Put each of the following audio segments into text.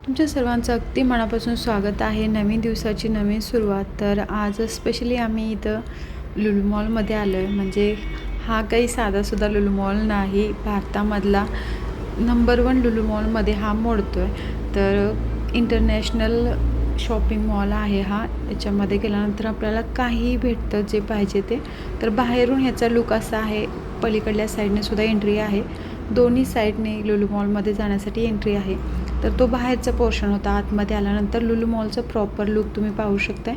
तुमच्या सर्वांचं अगदी मनापासून स्वागत आहे. नवीन दिवसाची नवीन सुरुवात. तर आज स्पेशली आम्ही इथं लुलू मॉलमध्ये आलो आहे. म्हणजे हा काही साधासुद्धा लुलू मॉल नाही, भारतामधला नंबर 1 लुलू मॉलमध्ये हा मोडतो आहे. तर इंटरनॅशनल शॉपिंग मॉल आहे हा. याच्यामध्ये गेल्यानंतर आपल्याला काहीही भेटतं जे पाहिजे ते. तर बाहेरून ह्याचा लुक असा आहे. पलीकडल्या साईडने सुद्धा एंट्री आहे. दोन्ही साईडने लुलू मॉलमध्ये जाण्यासाठी एंट्री आहे. तर तो बाहेरचा पोर्शन होता. आतमध्ये आल्यानंतर लुलू मॉलचं प्रॉपर लुक तुम्ही पाहू शकताय.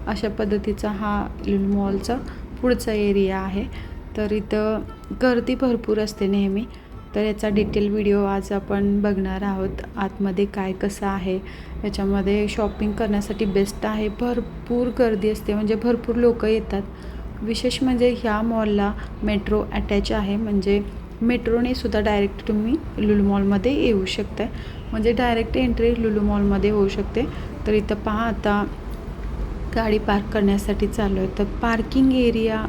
अशा पद्धतीचा हा लुलू मॉलचा पुढचा एरिया आहे. तर इथं गर्दी भरपूर असते नेहमी. तर याचा डिटेल व्हिडिओ आज आपण बघणार आहोत. आतमध्ये काय कसं आहे, याच्यामध्ये शॉपिंग करण्यासाठी बेस्ट आहे. भरपूर गर्दी असते, म्हणजे भरपूर लोक येतात. विशेष म्हणजे ह्या मॉलला मेट्रो अटॅच आहे. म्हणजे मेट्रोने सुद्धा डायरेक्ट तुम्ही लुलू मॉलमध्ये येऊ शकताय. म्हणजे डायरेक्ट एंट्री लुलू मॉलमध्ये होऊ शकते. तर इथं पहा, आता गाडी पार्क करण्यासाठी चालू आहे. तर पार्किंग एरिया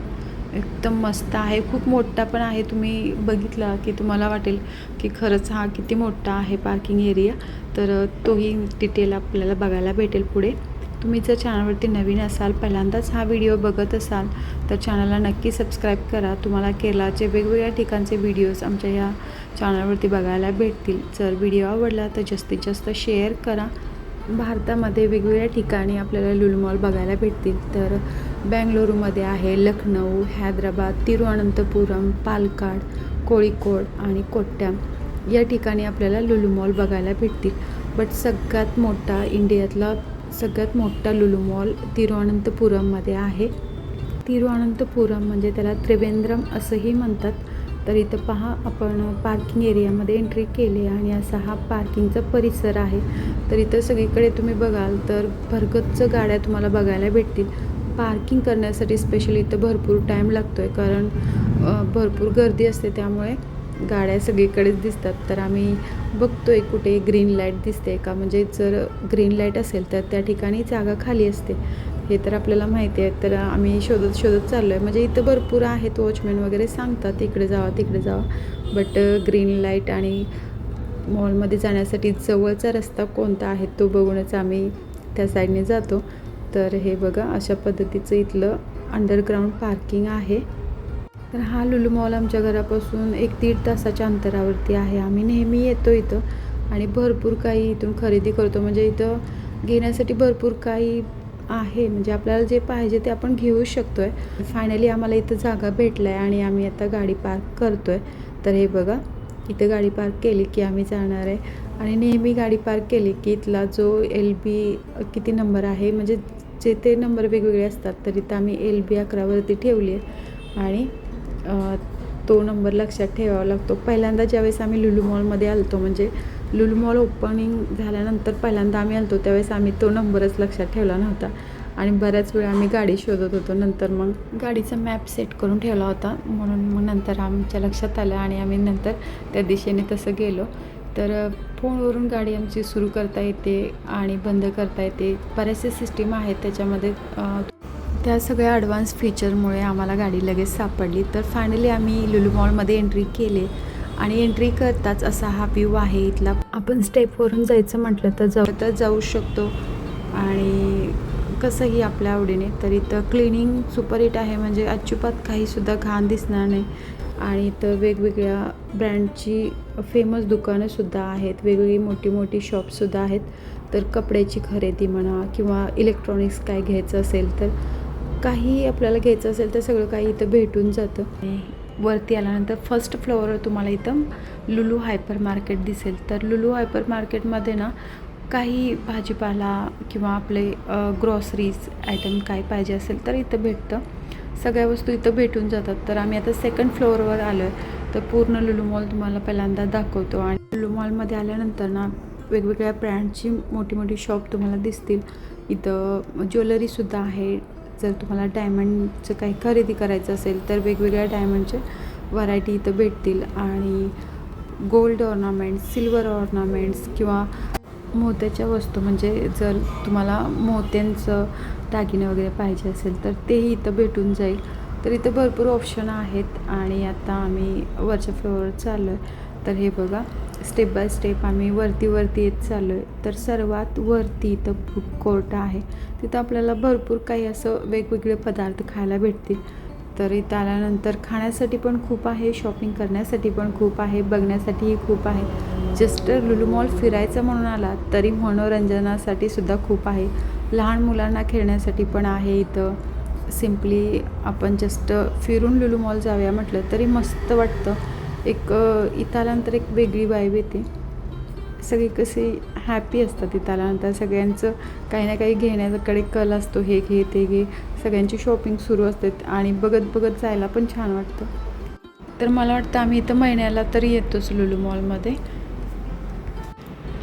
एकदम मस्त आहे. खूप मोठा पण आहे. तुम्ही बघितला की तुम्हाला वाटेल की खरंच हा किती मोठा आहे पार्किंग एरिया. तर तोही डिटेल आपल्याला बघायला भेटेल पुढे. तुम्ही जर चॅनलवरती नवीन असाल, पहिल्यांदाच हा व्हिडिओ बघत असाल, तर चॅनलला नक्की सबस्क्राईब करा. तुम्हाला केरळाचे वेगवेगळ्या ठिकाणचे व्हिडिओज आमच्या ह्या चॅनलवरती बघायला भेटतील. जर व्हिडिओ आवडला तर जास्तीत जास्त शेअर करा. भारतामध्ये वेगवेगळ्या ठिकाणी आपल्याला लुलू मॉल बघायला भेटतील. तर बेंगळुरूमध्ये आहे, लखनौ, हैदराबाद, तिरुअनंतपुरम, पालकाड, कोळिकोड आणि कोट्टायम या ठिकाणी आपल्याला लुलू मॉल बघायला भेटतील. बट सगळ्यात मोठा, इंडियातला सगळ्यात मोठा लुलू मॉल तिरुअनंतपुरममध्ये आहे. तिरुअनंतपुरम म्हणजे त्याला त्रिवेंद्रम असंही म्हणतात. तर इथं पहा, आपण पार्किंग एरियामध्ये एंट्री केली आणि असा हा पार्किंगचा परिसर आहे. तर इथं सगळीकडे तुम्ही बघाल तर भरगच्च गाड्या तुम्हाला बघायला भेटतील. पार्किंग करण्यासाठी स्पेशली इथं भरपूर टाईम लागतो आहे, कारण भरपूर गर्दी असते, त्यामुळे गाड्या सगळीकडेच दिसतात. तर आम्ही बघतो आहे कुठे ग्रीन लाईट दिसते का, म्हणजे जर ग्रीन लाईट असेल तर त्या ठिकाणी जागा खाली असते, हे तर आपल्याला माहिती आहे. तर आम्ही शोधत चाललो आहे. म्हणजे इथं भरपूर आहेत, वॉचमॅन वगैरे सांगतात इकडे जावा तिकडे जावा. बट ग्रीन लाईट आणि मॉलमध्ये जाण्यासाठी जवळचा रस्ता कोणता आहे तो बघूनच आम्ही त्या साईडने जातो. तर हे बघा, अशा पद्धतीचं इथलं अंडरग्राऊंड पार्किंग आहे. तर हा लुलू मॉल आमच्या घरापासून 1-1.5 तासाच्या अंतरावरती आहे. आम्ही नेहमी येतो इथं आणि भरपूर काही इथून खरेदी करतो. म्हणजे इथं घेण्यासाठी भरपूर काही आहे. म्हणजे आपल्याला जे पाहिजे ते आपण घेऊ शकतो आहे. फायनली आम्हाला इथं जागा भेटला आहे आणि आम्ही आता गाडी पार्क करतो आहे. तर हे बघा, इथं गाडी पार्क केली की आम्ही जाणार आहे. आणि नेहमी गाडी पार्क केली की इथला जो LB किती नंबर आहे, म्हणजे जे ते नंबर वेगवेगळे असतात, तर इथं आम्ही LB 11वरती ठेवली आहे. आणि तो नंबर लक्षात ठेवावा लागतो. पहिल्यांदा ज्यावेळेस आम्ही लुलू मॉलमध्ये आलो होतो, म्हणजे लुलू मॉल ओपनिंग झाल्यानंतर पहिल्यांदा आम्ही आलो, त्यावेळेस आम्ही तो नंबरच लक्षात ठेवला नव्हता आणि बऱ्याच वेळ आम्ही गाडी शोधत होतो. नंतर मग गाडीचा मॅप सेट करून ठेवला होता, म्हणून मग नंतर आमच्या लक्षात आलं आणि आम्ही नंतर त्या दिशेने तसं गेलो. तर फोनवरून गाडी आमची सुरू करता येते आणि बंद करता येते. बऱ्याचशा सिस्टीम आहेत त्याच्यामध्ये. त्या सगळ्या ॲडव्हान्स फीचरमुळे आम्हाला गाडी लगेच सापडली. तर फायनली आम्ही लुलू मॉलमध्ये एंट्री केली आणि एंट्री करताच असा हा व्ह्यू आहे इथला. आपण स्टेपवरून जायचं म्हटलं तर जाऊ शकतो आणि कसंही आपल्या आवडीने. तर इथं क्लिनिंग सुपर हिट आहे, म्हणजे अजिबात काहीसुद्धा घाण दिसणार नाही. आणि इथं वेगवेगळ्या ब्रँडची फेमस दुकानंसुद्धा आहेत, वेगवेगळी मोठी मोठी शॉपसुद्धा आहेत. तर कपड्याची खरेदी म्हणा किंवा इलेक्ट्रॉनिक्स काय घ्यायचं असेल, तर काही आपल्याला घ्यायचं असेल तर सगळं काही इथं भेटून जातं. आणि वरती आल्यानंतर फर्स्ट फ्लोअरवर तुम्हाला इथं लुलू हायपर मार्केट दिसेल. तर लुलू हायपर मार्केटमध्ये ना काही भाजीपाला किंवा आपले ग्रॉसरीज आयटम काय पाहिजे असेल तर इथं भेटतं. सगळ्या वस्तू इथं भेटून जातात. तर आम्ही आता सेकंड फ्लोअरवर आलो आहे. तर पूर्ण लुलू मॉल तुम्हाला पहिल्यांदा दाखवतो. आणि लुलू मॉलमध्ये आल्यानंतर ना वेगवेगळ्या ब्रँडची मोठी मोठी शॉप तुम्हाला दिसतील. इथं ज्वेलरीसुद्धा आहे. जर तुम्हाला डायमंडचं काही खरेदी करायचं असेल तर वेगवेगळ्या डायमंडचे व्हरायटी इथं भेटतील. आणि गोल्ड ऑर्नामेंट्स, सिल्वर ऑर्नामेंट्स किंवा मोत्याच्या वस्तू, म्हणजे जर तुम्हाला मोत्यांचं दागिने वगैरे पाहिजे असेल तर तेही इथं भेटून जाईल. तर इथं भरपूर ऑप्शन आहेत. आणि आता आम्ही वरच्या फ्लोअरवर चाललो आहे. तर हे बघा, स्टेप बाय स्टेप आम्ही वरती येत चाललो आहे. तर सर्वात वरती इथं फूड कोर्ट आहे. तिथं आपल्याला भरपूर काही असं वेगवेगळे पदार्थ खायला भेटतील. तर इथं आल्यानंतर खाण्यासाठी पण खूप आहे, शॉपिंग करण्यासाठी पण खूप आहे, बघण्यासाठीही खूप आहे. जस्ट लुलू मॉल फिरायचं म्हणून आला तरी मनोरंजनासाठी सुद्धा खूप आहे. लहान मुलांना खेळण्यासाठी पण आहे इथं. सिम्पली आपण जस्ट फिरून लुलू मॉल जाऊया म्हटलं तरी मस्त वाटतं. एक इथं आल्यानंतर एक वेगळी वाईब येते. सगळी कशी हॅपी असतात इथं आल्यानंतर. सगळ्यांचं काही ना काही घेण्याकडे कल असतो. हे घे ते घे, सगळ्यांची शॉपिंग सुरू असते आणि बघत जायला पण छान वाटतं. तर मला वाटतं आम्ही इथं महिन्याला तरी येतोच लुलू मॉलमध्ये.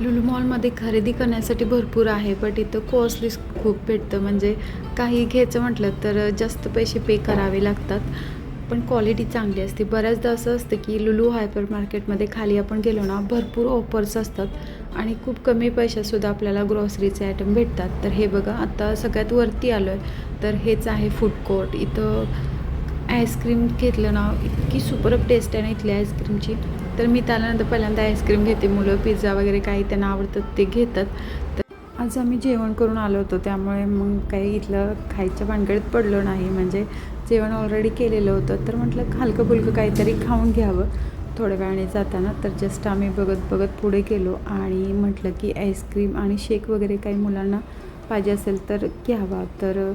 लुलू मॉलमध्ये खरेदी करण्यासाठी भरपूर आहे, बट इथं कॉस्टली खूप भेटतं. म्हणजे काही घ्यायचं म्हटलं तर जास्त पैसे पे करावे लागतात, पण क्वालिटी चांगली असते. बऱ्याचदा असं असतं की लुलू हायपर मार्केटमध्ये खाली आपण गेलो ना, भरपूर ऑफर्स असतात आणि खूप कमी पैशातसुद्धा आपल्याला ग्रॉसरीचे आयटम भेटतात. तर हे बघा, आता सगळ्यात वरती आलो आहे तर हेच आहे फूड कोर्ट. इथं आईस्क्रीम घेतलं ना, इतकी सुपरब टेस्ट आहे ना इथली आईस्क्रीमची. तर मी त्यानंतर पहिल्यांदा आईस्क्रीम घेते. मुलं पिझ्झा वगैरे काही त्यांना आवडतात ते घेतात. तर आज आम्ही जेवण करून आलो होतो, त्यामुळे मग काही इथलं खायच्या भानगडीत पडलो नाही. म्हणजे जेवण ऑलरेडी केलेलं होतं, तर म्हटलं हलकं फुलकं काहीतरी खाऊन घ्यावं थोड्या वेळाने जाताना. तर जस्ट आम्ही बघत पुढे गेलो आणि म्हटलं की आईस्क्रीम आणि शेक वगैरे काही मुलांना पाहिजे असेल तर घ्यावा. तर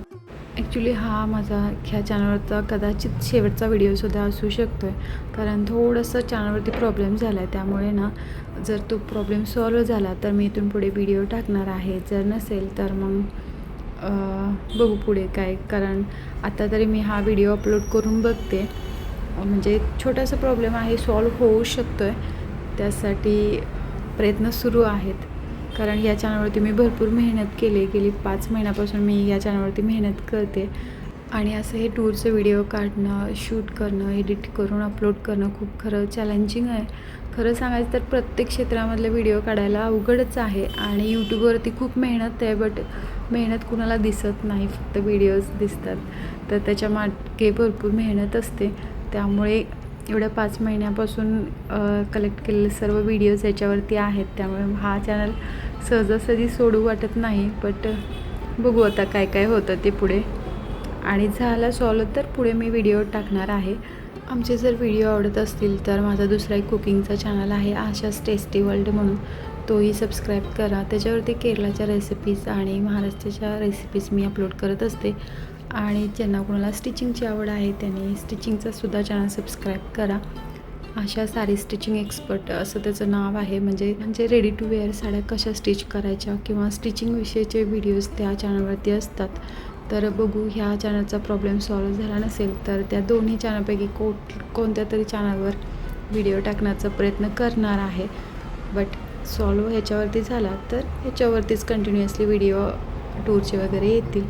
ॲक्च्युली हा माझा ह्या चॅनलवरचा कदाचित शेवटचा व्हिडिओसुद्धा असू शकतो आहे, कारण थोडंसं चॅनलवरती प्रॉब्लेम झाला आहे. त्यामुळे ना, जर तो प्रॉब्लेम सॉल्व झाला तर मी इथून पुढे व्हिडिओ टाकणार आहे. जर नसेल तर मग बघू पुढे काय. कारण आता तरी मी हा व्हिडिओ अपलोड करून बघते. म्हणजे छोटासा प्रॉब्लेम आहे, सॉल्व होऊ शकतो आहे. त्यासाठी प्रयत्न सुरू आहेत. कारण या चॅनलवरती मी भरपूर मेहनत केली. गेली 5 महिन्यापासून मी या चॅनलवरती मेहनत करते आणि असं हे टूरचं व्हिडिओ काढणं, शूट करणं, एडिट करून अपलोड करणं खूप खरं चॅलेंजिंग आहे. खरं सांगायचं तर प्रत्येक क्षेत्रामधले व्हिडिओ काढायला अवघडच आहे आणि यूट्यूबवरती खूप मेहनत आहे, बट मेहनत कुणाला दिसत नाही, फक्त व्हिडिओज दिसतात. तर त्याच्या मागे भरपूर मेहनत असते. त्यामुळे एवढ्या 5 महिन्यापासून कलेक्ट केलेले सर्व व्हिडिओज याच्यावरती आहेत. त्यामुळे हा चॅनल सहजासहजी सोडू वाटत नाही, बट बघू आता काय काय होतं ते पुढे. आणि झाला सॉल्व तर पुढे मी व्हिडिओ टाकणार आहे. आमचे जर व्हिडिओ आवडत असतील तर माझा दुसरा एक कुकिंगचा चॅनल आहे, आशास टेस्टी वर्ल्ड म्हणून, तोही सबस्क्राईब करा. त्याच्यावरती केरळाच्या रेसिपीज आणि महाराष्ट्राच्या रेसिपीज मी अपलोड करत असते. आणि ज्यांना कोणाला स्टिचिंगची आवड आहे त्यांनी स्टिचिंगचासुद्धा चॅनल सबस्क्राईब करा. आशा साडी स्टिचिंग एक्सपर्ट असं त्याचं नाव आहे. म्हणजे रेडी टू वेअर साड्या कशा स्टिच करायच्या किंवा स्टिचिंगविषयीचे व्हिडिओज त्या चॅनलवरती असतात. तर बघू, ह्या चॅनलचा प्रॉब्लेम सॉल्व झाला नसेल तर त्या दोन्ही चॅनलपैकी कोणत्या तरी चॅनलवर व्हिडिओ टाकण्याचा प्रयत्न करणार आहे. बट सॉल्व ह्याच्यावरती झाला तर ह्याच्यावरतीच कंटिन्युअसली व्हिडिओ टूरचे वगैरे येतील.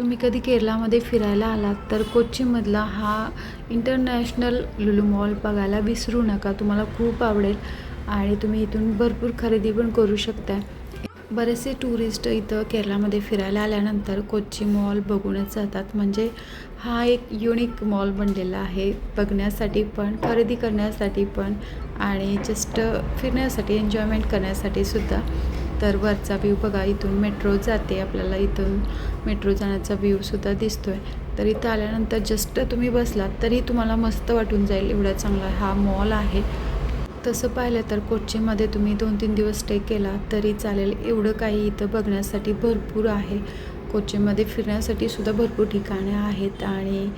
तुम्ही कधी केरलामध्ये फिरायला आलात तर कोच्चीमधला हा इंटरनॅशनल लुलू मॉल बघायला विसरू नका. तुम्हाला खूप आवडेल आणि तुम्ही इथून भरपूर खरेदी पण करू शकता. बरेचसे टुरिस्ट इथं केरलामध्ये फिरायला आल्यानंतर कोच्ची मॉल बघूनच जातात. म्हणजे हा एक युनिक मॉल बनलेला आहे, बघण्यासाठी पण, खरेदी करण्यासाठी पण आणि जस्ट फिरण्यासाठी, एन्जॉयमेंट करण्यासाठी सुद्धा. तर वरचा व्ह्यू बघा, इथून मेट्रो जाते, आपल्याला इथून मेट्रो जाण्याचा व्ह्यूसुद्धा दिसतो आहे. तर इथं आल्यानंतर जस्ट तुम्ही बसलात तरी तुम्हाला मस्त वाटून जाईल, एवढा चांगला हा मॉल आहे. तसं पाहिलं तर कोच्चीमध्ये तुम्ही 2-3 दिवस स्टे केला तरी चालेल, एवढं काही इथं बघण्यासाठी भरपूर आहे. कोच्चीमध्ये फिरण्यासाठी सुद्धा भरपूर ठिकाणे आहेत आणि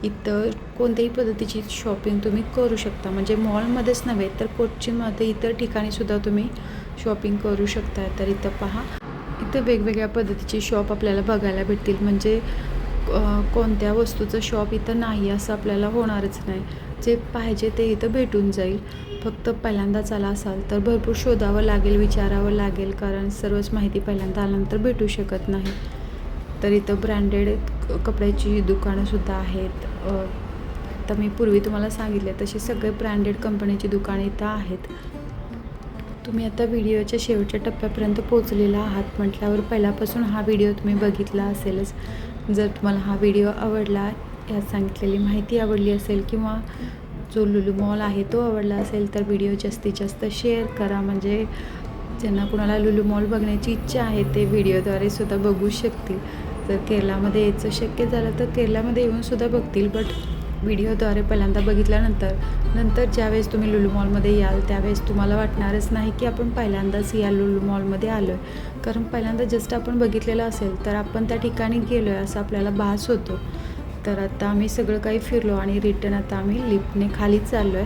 इथं कोणत्याही पद्धतीची शॉपिंग तुम्ही करू शकता. म्हणजे मॉलमध्येच नव्हे तर कोच्चीमध्ये इतर ठिकाणीसुद्धा तुम्ही शॉपिंग करू शकता. तर इथं पहा, इथं वेगवेगळ्या पद्धतीचे शॉप आपल्याला बघायला भेटतील. म्हणजे कोणत्या वस्तूचं शॉप इथं नाही असं आपल्याला होणारच नाही. जे पाहिजे ते इथं भेटून जाईल. फक्त पहिल्यांदाच आला असाल तर भरपूर शोधावं लागेल, विचारावं लागेल, कारण सर्वच माहिती पहिल्यांदा आल्यानंतर भेटू शकत नाही. तर इथं ब्रँडेड कपड्याची दुकानंसुद्धा आहेत. तर मी पूर्वी तुम्हाला सांगितले तशी सगळे ब्रँडेड कंपनीची दुकाने इथं आहेत. तुम्ही आता व्हिडिओच्या शेवटच्या टप्प्यापर्यंत पोहोचलेला आहात म्हटल्यावर पहिल्यापासून हा व्हिडिओ तुम्ही बघितला असेलच. जर तुम्हाला हा व्हिडिओ आवडला, यात सांगितलेली माहिती आवडली असेल किंवा जो लुलू मॉल आहे तो आवडला असेल तर व्हिडिओ जास्तीत जास्त शेअर करा. म्हणजे ज्यांना कुणाला लुलू मॉल बघण्याची इच्छा आहे ते व्हिडिओद्वारे सुद्धा बघू शकतील. जर केरलामध्ये यायचं शक्य झालं तर केरलामध्ये येऊनसुद्धा बघतील. बट व्हिडिओद्वारे पहिल्यांदा बघितल्यानंतर ज्यावेळेस तुम्ही लुलू मॉलमध्ये याल त्यावेळेस तुम्हाला वाटणारच नाही की आपण पहिल्यांदाच या लुलू मॉलमध्ये आलो आहे. कारण पहिल्यांदा जस्ट आपण बघितलेलं असेल तर आपण त्या ठिकाणी गेलो आहे असं आपल्याला भास होतो. तर आता आम्ही सगळं काही फिरलो आणि रिटर्न आता आम्ही लिफ्टने खाली चाललो आहे.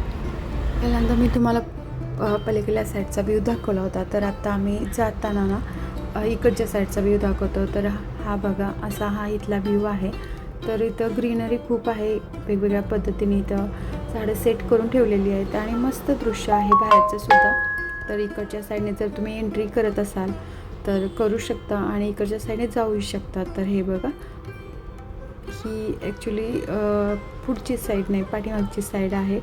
पहिल्यांदा मी तुम्हाला पलीकडल्या साईडचा व्ह्यू दाखवला होता. तर आता आम्ही जाताना ना इकडच्या साईडचा व्ह्यू दाखवतो. तर हा बघा, असा हा इथला व्ह्यू आहे. तर इथं ग्रीनरी खूप आहे, वेगवेगळ्या पद्धतीने इथं झाडं सेट करून ठेवलेली आहेत आणि मस्त दृश्य आहे बाहेरचं सुद्धा. तर इकडच्या साईडने जर तुम्ही एंट्री करत असाल तर करू शकता आणि इकडच्या साईडने जाऊ शकता. तर हे बघा, ही ॲक्च्युली पुढची साईड नाही, पाठीमागची साईड आहे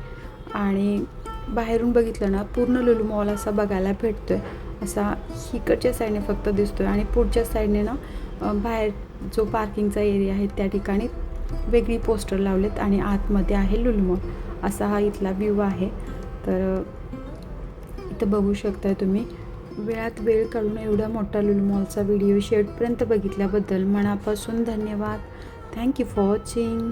आणि बाहेरून बघितलं ना पूर्ण लुलू मॉल असा बघायला भेटतो आहे. असा इकडच्या साईडने फक्त दिसतो आहे आणि पुढच्या साईडने ना बाहेर जो पार्किंगचा एरिया आहे त्या ठिकाणी वेगळी पोस्टर लावलेत आणि आतमध्ये आहे लुलू मॉल. असा हा इथला व्ह्यू आहे. तर इथं बघू शकताय तुम्ही. वेळात वेळ काढून एवढा मोठा लुलू मॉलचा व्हिडिओ शेवटपर्यंत बघितल्याबद्दल मनापासून धन्यवाद. Thank you for watching.